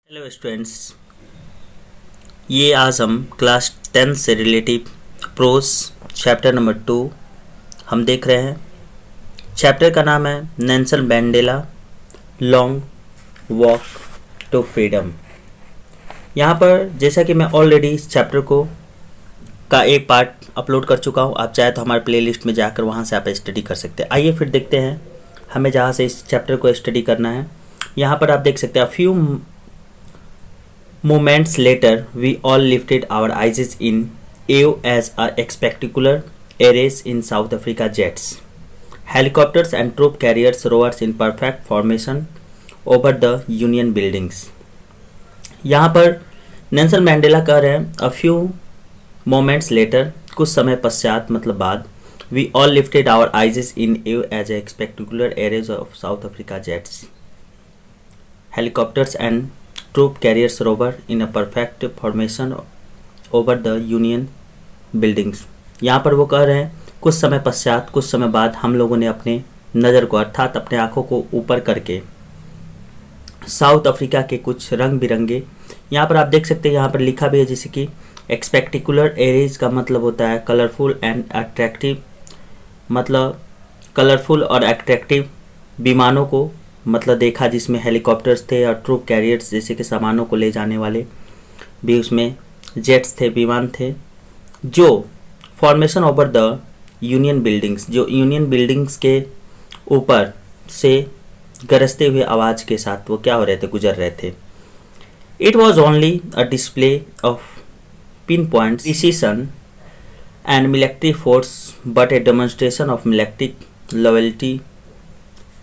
Hello students, ये आज हम क्लास 10 से रिलेटिव प्रोस चैप्टर नंबर 2 हम देख रहे हैं। चैप्टर का नाम है Nelson Mandela long walk to freedom. यहाँ पर जैसा कि मैं ऑलरेडी इस चैप्टर का एक पार्ट अपलोड कर चुका हूँ। आप चाहे तो हमारे प्लेलिस्ट में जाकर वहाँ से आप स्टडी कर सकते हैं। आइए फिर देखते हैं हमें जहाँ से इस चैप्टर को स्टडी करना है। यहाँ पर आप देख सकते हैं, few moments later, we all lifted our eyes in awe as a spectacular arrays in South Africa jets, helicopters and troop carriers rovers in perfect formation over the Union buildings. यहाँ पर नेल्सन मैंडेला कह रहे हैं a few moments later, कुछ समय पश्चात मतलब बाद, we all lifted our eyes in awe as a spectacular arrays of South Africa jets, helicopters and troop carriers rover in a perfect formation over the Union buildings। यहाँ पर वो कह रहे हैं कुछ समय पश्चात, कुछ समय बाद हम लोगों ने अपने नज़र को अर्थात अपने आँखों को ऊपर करके साउथ अफ्रीका के कुछ रंग बिरंगे, यहाँ पर आप देख सकते हैं, यहाँ पर लिखा भी है जैसे कि स्पेक्टिकुलर एरेज का मतलब होता है कलरफुल एंड अट्रैक्टिव, मतलब कलरफुल और अट्रैक्टिव विमानों को मतलब देखा, जिसमें हेलीकॉप्टर्स थे और ट्रूप कैरियर्स जैसे कि सामानों को ले जाने वाले भी उसमें जेट्स थे, विमान थे, जो formation over the union buildings, जो यूनियन बिल्डिंग्स के ऊपर से गरजते हुए आवाज़ के साथ वो क्या हो रहे थे, गुजर रहे थे। It was only a display of pin point precision and military force but A demonstration of military loyalty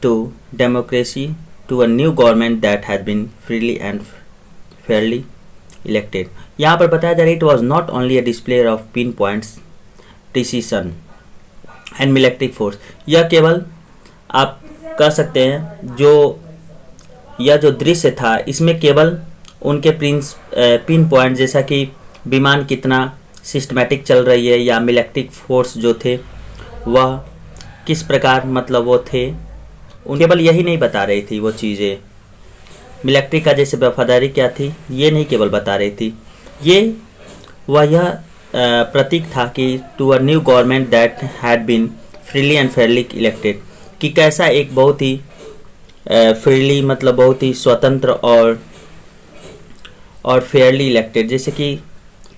to democracy, to a new government that has been freely and fairly elected। यहाँ पर बताया जा रहा है it was not only a display of pinpoints, precision and military force। यह केवल आप कह सकते हैं यह जो दृश्य था इसमें केवल उनके पिन पॉइंट जैसा कि विमान कितना सिस्टमैटिक चल रही है या मिलिट्री फोर्स जो थे वह किस प्रकार मतलब वो थे, उन केवल यही नहीं बता रही थी वो चीज़ें, मिलिट्री का जैसे वफादारी क्या थी ये नहीं केवल बता रही थी, यह प्रतीक था कि to a new government that had been freely and fairly elected, कि कैसा एक बहुत ही फ्रीली मतलब बहुत ही स्वतंत्र और फेयरली इलेक्टेड, जैसे कि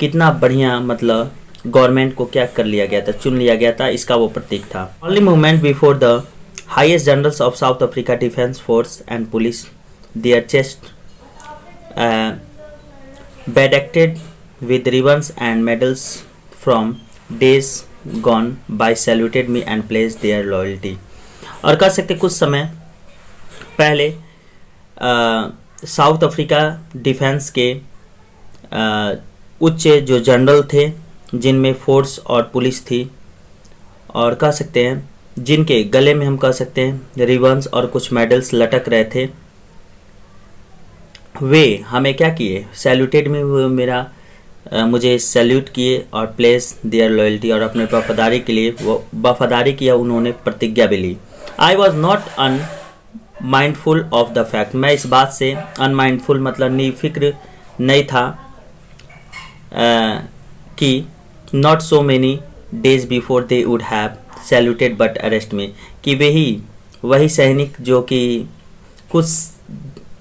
कितना बढ़िया मतलब गवर्नमेंट को क्या कर लिया गया था, चुन लिया गया था, इसका वो प्रतीक था। Only movement before the highest generals of South Africa Defence Force and Police, their chest bedecked with ribbons and medals from days gone by, saluted me and pledged their loyalty। और कह सकते कुछ समय पहले साउथ अफ्रीका डिफेंस के उच्च जो general थे जिनमें फोर्स और पुलिस थी, और कह सकते हैं जिनके गले में हम कह सकते हैं रिबन्स और कुछ मेडल्स लटक रहे थे, वे हमें क्या किए, सैल्यूटेड में मुझे सैल्यूट किए और प्लेस देयर लॉयल्टी, और अपने वफादारी के लिए वो वफादारी किया, उन्होंने प्रतिज्ञा भी ली। I was not unmindful of the fact, मैं इस बात से अनमाइंडफुल मतलब निफिक्र नहीं था कि not so many days before they would have saluted but arrest में, कि वही सैनिक जो कि कुछ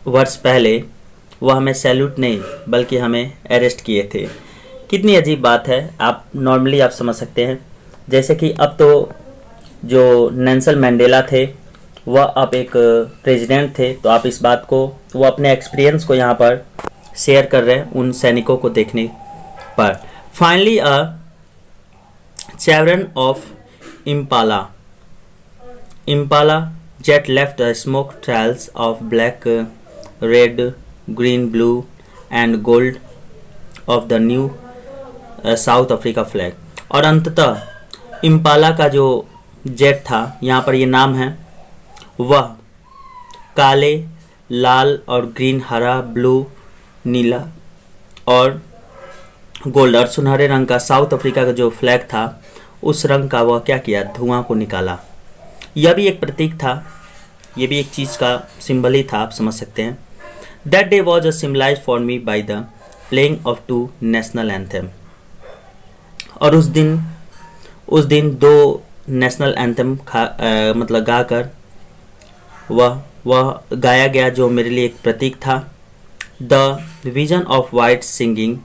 वर्ष पहले वह हमें सैल्यूट नहीं बल्कि हमें अरेस्ट किए थे। कितनी अजीब बात है, आप नॉर्मली आप समझ सकते हैं, जैसे कि अब तो जो नेल्सन मैंडेला थे वह अब एक प्रेसिडेंट थे, तो आप इस बात को वो अपने एक्सपीरियंस को यहाँ पर शेयर कर रहे हैं उन सैनिकों को देखने पर। Finally a chevron of Impala jet left the smoke trails of black, red, green, blue and gold of the new South Africa flag। और अंततः इम्पाला का जो जेट था, यहाँ पर ये नाम है, वह काले, लाल और ग्रीन, हरा, ब्लू, नीला और गोल्ड और सुनहरे रंग का साउथ अफ्रीका का जो फ्लैग था उस रंग का वह क्या किया, धुआं को निकाला। यह भी एक प्रतीक था, यह भी एक चीज़ का सिंबल ही था, आप समझ सकते हैं। That day was a symbolize for me by the playing of two national anthem. और उस दिन दो नेशनल एंथम मतलब गाकर वह गाया गया जो मेरे लिए एक प्रतीक था। The vision of white singing,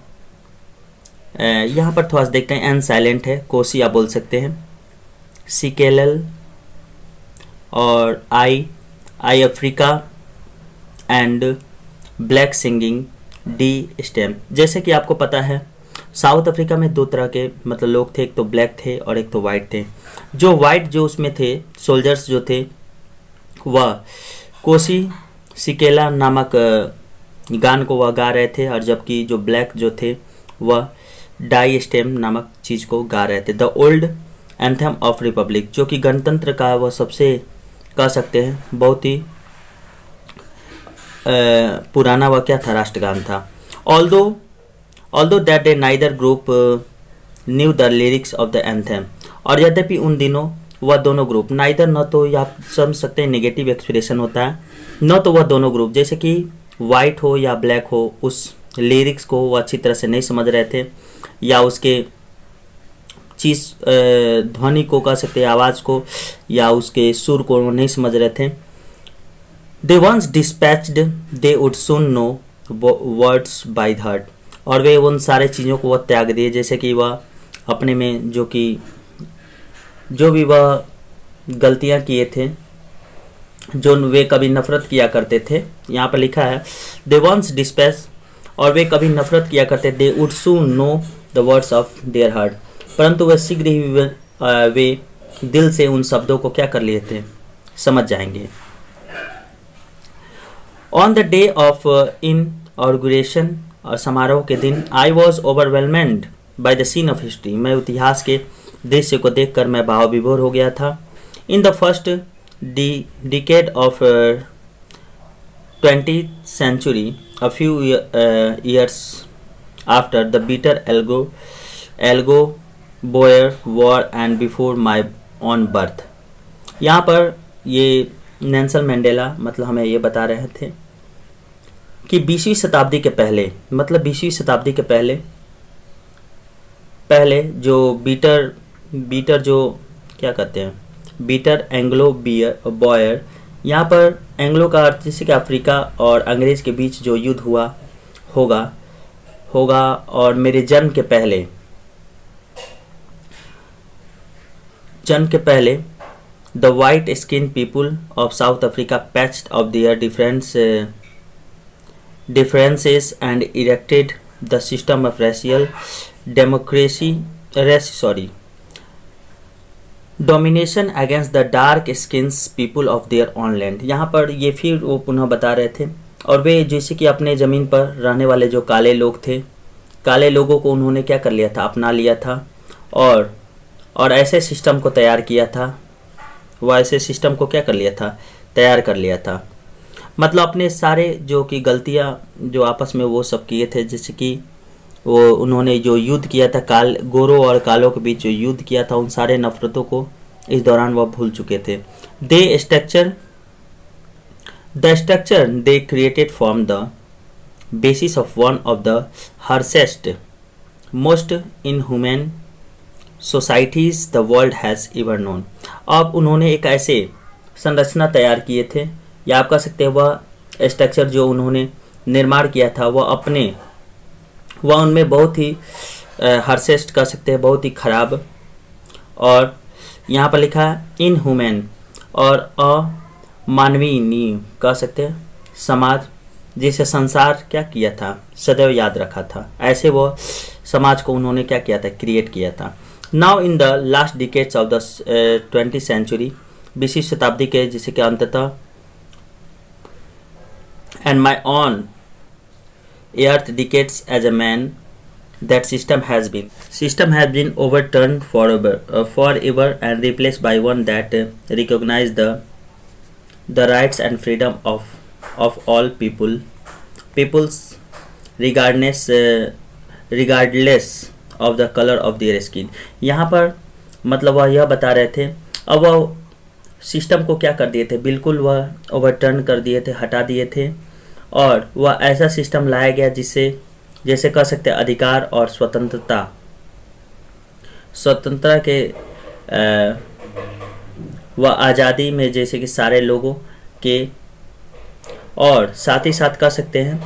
यहाँ पर थोड़ा सा देखते हैं, एन साइलेंट है, कोसी आप बोल सकते हैं, सिकेलल और i Africa and black singing Die Stem. जैसे कि आपको पता है साउथ अफ्रीका में दो तरह के मतलब लोग थे, एक तो ब्लैक थे और एक तो वाइट थे। जो वाइट जो उसमें थे सोल्जर्स जो थे वह कोसी सिकेला नामक गान को वह गा रहे थे, और जबकि जो ब्लैक जो थे वह डाई स्टेम नामक चीज़ को गा रहे थे। The old anthem of Republic, जो कि गणतंत्र का वह सबसे कह सकते हैं बहुत ही पुराना वह क्या था, राष्ट्रगान था। Although that day neither group new the lyrics of the anthem, और यद्यपि उन दिनों वह दोनों ग्रुप, नाइदर न तो आप समझ सकते हैं नेगेटिव एक्सप्रेशन होता है, न तो वह दोनों ग्रुप जैसे कि वाइट हो या ब्लैक हो उस लिरिक्स को वो अच्छी तरह से नहीं समझ रहे थे, या उसके चीज़ ध्वनि को कह सकते हैं, आवाज़ को या उसके सुर को वो नहीं समझ रहे थे। They once dispatched they would soon know words by the heart, और वे उन सारे चीज़ों को वह त्याग दिए जैसे कि वह अपने में जो भी वह गलतियाँ किए थे, जो वे कभी नफरत किया करते थे। यहाँ पर लिखा है दे वंस डिस्पैच, और वे कभी नफरत किया करते, दे would soon know the words of their heart, परंतु वे शीघ्र ही वे दिल से उन शब्दों को क्या कर लिए थे, समझ जाएंगे। On the day of inauguration, और समारोह के दिन, I was overwhelmed by the scene of history, मैं इतिहास के दृश्य को देखकर मैं भाव विभोर हो गया था। In the first decade of 20th century, a few years after the bitter Algo Boer War and before my own birth, यहाँ पर ये नेल्सन मंडेला मतलब हमें ये बता रहे थे कि 20वीं शताब्दी के पहले, मतलब 20वीं शताब्दी के पहले जो बीटर जो क्या कहते हैं, बीटर एंग्लो बॉयर, यहाँ पर एंग्लो का अर्थ जैसे कि अफ्रीका और अंग्रेज के बीच जो युद्ध हुआ होगा और मेरे जन्म के पहले the white skin people of south Africa patched of their differences and erected the system of domination against the dark skins people of their own land। यहाँ पर ये फिर वो पुनः बता रहे थे, और वे जैसे कि अपने ज़मीन पर रहने वाले जो काले लोग थे, काले लोगों को उन्होंने क्या कर लिया था, अपना लिया था, और ऐसे सिस्टम को तैयार किया था, वह ऐसे सिस्टम को क्या कर लिया था, तैयार कर लिया था। मतलब अपने सारे जो कि गलतियाँ जो आपस में वो सब किए थे, जैसे कि वो उन्होंने जो युद्ध किया था गोरों और कालों के बीच जो युद्ध किया था, उन सारे नफरतों को इस दौरान वह भूल चुके थे। The structure they created form the basis of one of the harshest most inhuman societies the world has ever known. अब उन्होंने एक ऐसे संरचना तैयार किए थे, या आप कह सकते हैं वह स्ट्रक्चर जो उन्होंने निर्माण किया था वह उनमें बहुत ही हर्सेस्ट कह सकते हैं, बहुत ही खराब, और यहाँ पर लिखा है इनह्यूमन और अमानवीय कह सकते हैं समाज, जिसे संसार क्या किया था, सदैव याद रखा था, ऐसे वो समाज को उन्होंने क्या किया था, क्रिएट किया था। Now in the last decades of the 20th century, 20वीं शताब्दी के जिसे कि अंततः and my own earth decades as a man, that system has been overturned forever and replaced by one that recognize the rights and freedom of all peoples regardless of the color of their skin। यहाँ पर मतलब वह यह बता रहे थे, अब वह सिस्टम को क्या कर दिए थे, बिल्कुल वह ओवरटर्न कर दिए थे, हटा दिए थे, और वह ऐसा सिस्टम लाया गया जिससे जैसे कह सकते हैं अधिकार और स्वतंत्रता के व आज़ादी में जैसे कि सारे लोगों के, और साथ ही साथ कह सकते हैं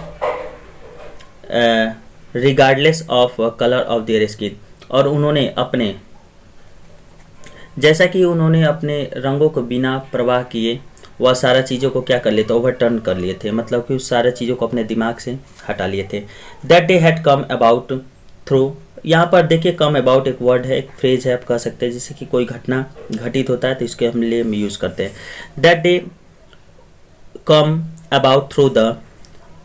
regardless of colour of their skin. और उन्होंने अपने जैसा कि उन्होंने अपने रंगों को बिना परवाह किए वह सारा चीज़ों को क्या कर लिए थे, ओवरटर्न कर लिए थे, मतलब कि उस सारे चीज़ों को अपने दिमाग से हटा लिए थे। That day had come about through, यहाँ पर देखिए कम अबाउट एक वर्ड है, एक फ्रेज है, आप कह सकते हैं जैसे कि कोई घटना घटित होता है तो इसके हम लिए हम यूज़ करते हैं। That day come about through the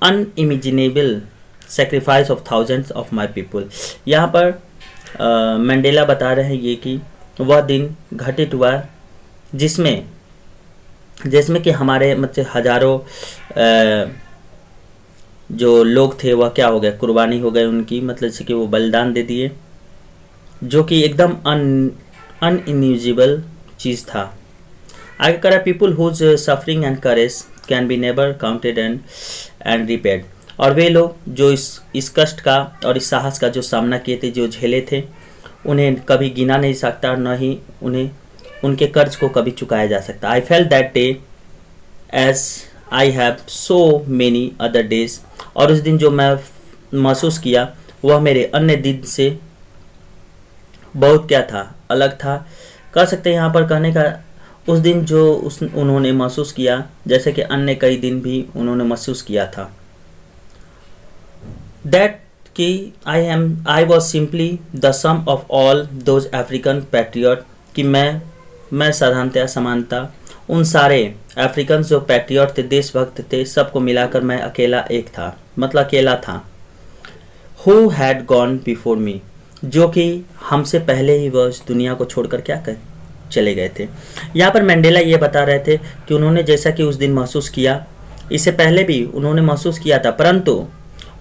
unimaginable sacrifice of thousands of my people. यहाँ पर मंडेला बता रहे हैं ये कि वह दिन घटित हुआ जिसमें कि हमारे मतलब हजारों जो लोग थे वह क्या हो गए, कुर्बानी हो गए उनकी, मतलब जैसे कि वो बलिदान दे दिए, जो कि एकदम अनइन्यूजिबल चीज़ था। आगे करा people whose suffering and courage can be never counted and repaid. और वे लोग जो इस कष्ट का और इस साहस का जो सामना किए थे, जो झेले थे, उन्हें कभी गिना नहीं सकता, न ही उन्हें उनके कर्ज को कभी चुकाया जा सकता। I felt that day as I have so many other days. और उस दिन जो मैं महसूस किया वह मेरे अन्य दिन से बहुत क्या था, अलग था। कह सकते हैं यहाँ पर कहने का उस दिन जो उन्होंने महसूस किया जैसे कि अन्य कई दिन भी उन्होंने महसूस किया था। दैट कि I was simply the sum of all those African patriot, कि मैं साधारणतया समानता उन सारे अफ्रीकन जो पैट्रियट थे, देशभक्त थे, सबको मिलाकर मैं अकेला एक था, मतलब अकेला था। Who had gone before me, जो कि हमसे पहले ही वह इस दुनिया को छोड़कर क्या कर चले गए थे। यहाँ पर मंडेला ये बता रहे थे कि उन्होंने जैसा कि उस दिन महसूस किया, इससे पहले भी उन्होंने महसूस किया था, परंतु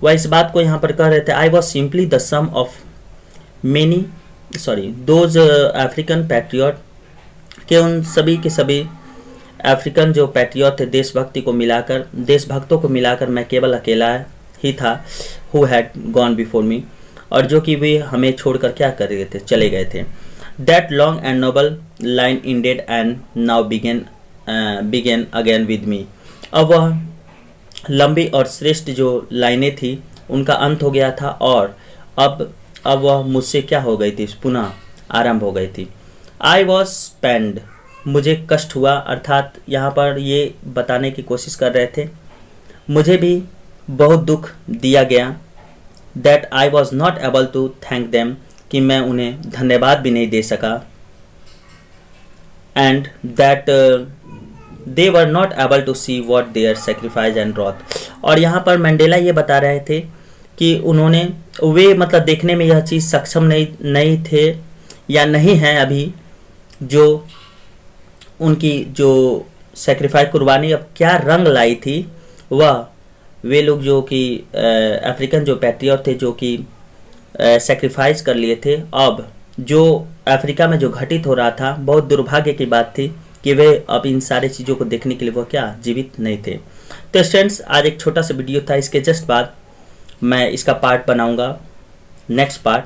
वह इस बात को यहाँ पर कह रहे थे, I was simply the sum of those African patriot, के उन सभी के सभी अफ्रीकन जो पैट्रियट थे, देशभक्तों को मिलाकर मैं केवल अकेला ही था। Who had gone before me, और जो कि वे हमें छोड़कर क्या कर रहे थे, चले गए थे। That long and noble line ended and now began again with me. अब वह लंबी और श्रेष्ठ जो लाइनें थी उनका अंत हो गया था, और अब वह मुझसे क्या हो गई थी, पुनः आरंभ हो गई थी। आई वॉज पेंड, मुझे कष्ट हुआ, अर्थात यहाँ पर ये बताने की कोशिश कर रहे थे मुझे भी बहुत दुख दिया गया। That I was not able to thank them, कि मैं उन्हें धन्यवाद भी नहीं दे सका। And that they were not able to see what their sacrifice and wrath. और यहाँ पर मंडेला ये बता रहे थे कि वे मतलब देखने में यह चीज़ सक्षम नहीं थे या नहीं है अभी, जो उनकी जो सेक्रीफाइस कुर्बानी अब क्या रंग लाई थी, वह वे लोग जो कि अफ्रीकन जो पैट्रियट थे, जो कि सेक्रीफाइस कर लिए थे, अब जो अफ्रीका में जो घटित हो रहा था, बहुत दुर्भाग्य की बात थी कि वे अब इन सारी चीज़ों को देखने के लिए वो क्या जीवित नहीं थे। तो स्टूडेंट्स, आज एक छोटा सा वीडियो था, इसके जस्ट बाद मैं इसका पार्ट बनाऊंगा, नेक्स्ट पार्ट।